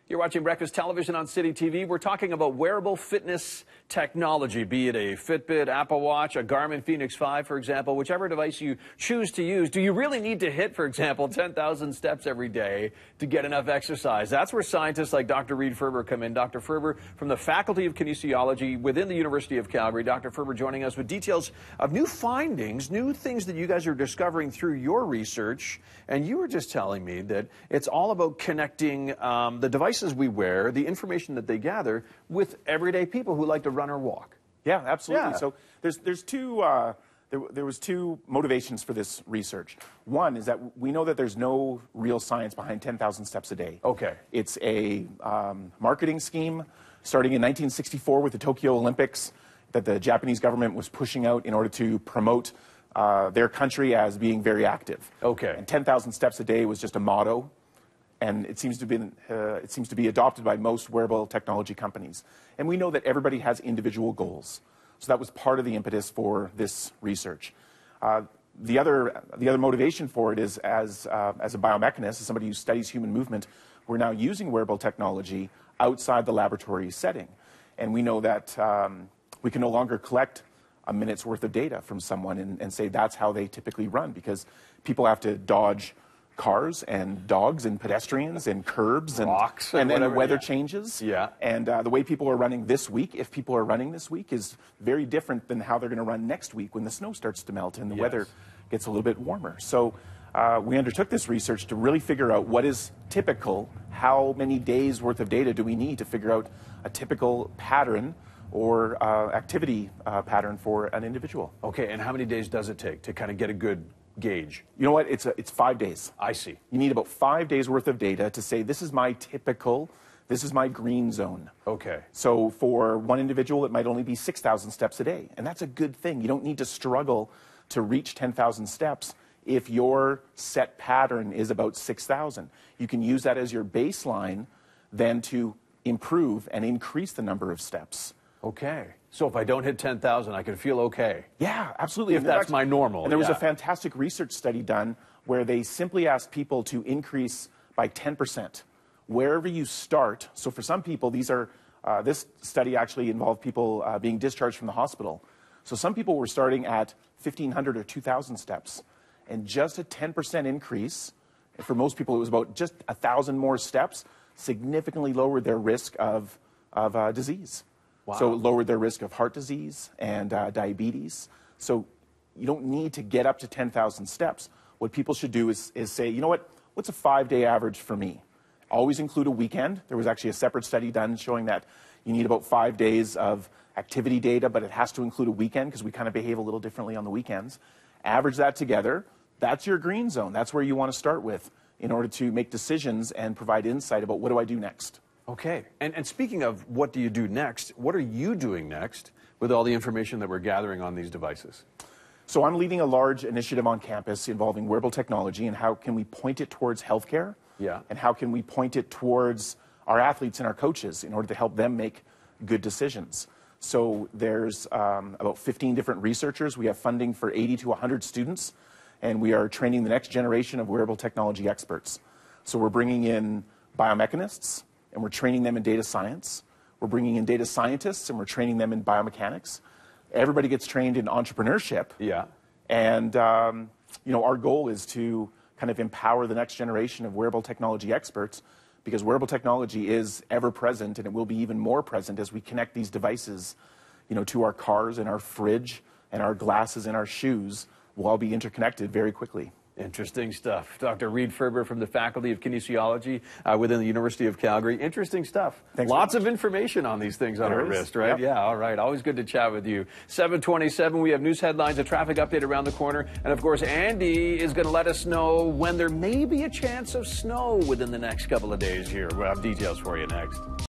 You're watching Breakfast Television on City TV. We're talking about wearable fitness technology, be it a Fitbit, Apple Watch, a Garmin Fenix 5, for example, whichever device you choose to use. Do you really need to hit, for example, 10,000 steps every day to get enough exercise? That's where scientists like Dr. Reid Ferber come in. Dr. Ferber from the Faculty of Kinesiology within the University of Calgary. Dr. Ferber joining us with details of new findings, new things that you guys are discovering through your research. And you were just telling me that it's all about connecting the devices we wear, the information that they gather, with everyday people who like to run or walk. Yeah, absolutely. Yeah. So there's two. There was two motivations for this research. One is that we know that there's no real science behind 10,000 steps a day. Okay. It's a marketing scheme starting in 1964 with the Tokyo Olympics that the Japanese government was pushing out in order to promote their country as being very active. Okay. And 10,000 steps a day was just a motto. And it seems to be adopted by most wearable technology companies. And we know that everybody has individual goals. So that was part of the impetus for this research. The other motivation for it is as a biomechanist, as somebody who studies human movement, we're now using wearable technology outside the laboratory setting. And we know that we can no longer collect a minute's worth of data from someone and say that's how they typically run, because people have to dodge cars and dogs and pedestrians and curbs and rocks and then the weather yeah. changes. Yeah. And the way people are running this week, if people are running this week, is very different than how they're going to run next week when the snow starts to melt and the yes. weather gets a little bit warmer. So we undertook this research to really figure out what is typical, how many days worth of data do we need to figure out a typical pattern or activity pattern for an individual. Okay, and how many days does it take to kind of get a good gauge? You know what? It's 5 days. I see. You need about 5 days worth of data to say this is my typical, this is my green zone. Okay. So for one individual, it might only be 6,000 steps a day, and that's a good thing. You don't need to struggle to reach 10,000 steps if your set pattern is about 6,000. You can use that as your baseline then to improve and increase the number of steps. Okay. So if I don't hit 10,000, I can feel okay. Yeah, absolutely. If that's my normal. And there was yeah. a fantastic research study done where they simply asked people to increase by 10% wherever you start. So for some people, this study actually involved people being discharged from the hospital. So some people were starting at 1,500 or 2,000 steps. And just a 10% increase, for most people it was about just 1,000 more steps, significantly lowered their risk of disease. Wow. So it lowered their risk of heart disease and diabetes. So you don't need to get up to 10,000 steps. What people should do is say, you know what, what's a 5-day average for me? Always include a weekend. There was actually a separate study done showing that you need about 5 days of activity data, but it has to include a weekend because we kind of behave a little differently on the weekends. Average that together. That's your green zone. That's where you want to start with in order to make decisions and provide insight about what do I do next. Okay. And speaking of what do you do next, what are you doing next with all the information that we're gathering on these devices? So I'm leading a large initiative on campus involving wearable technology and how can we point it towards healthcare? Yeah. And how can we point it towards our athletes and our coaches in order to help them make good decisions? So there's about 15 different researchers. We have funding for 80 to 100 students, and we are training the next generation of wearable technology experts. So we're bringing in biomechanists, and we're training them in data science. We're bringing in data scientists, and we're training them in biomechanics. Everybody gets trained in entrepreneurship. Yeah. And our goal is to kind of empower the next generation of wearable technology experts, because wearable technology is ever present, and it will be even more present as we connect these devices, to our cars and our fridge and our glasses and our shoes. Will all be interconnected very quickly. Interesting stuff. Dr. Reid Ferber from the Faculty of Kinesiology within the University of Calgary. Interesting stuff. Thanks Lots of information on these things on our wrist, right? Yep. Yeah, all right. Always good to chat with you. 7:27, we have news headlines, a traffic update around the corner. And, of course, Andy is going to let us know when there may be a chance of snow within the next couple of days here. We'll have details for you next.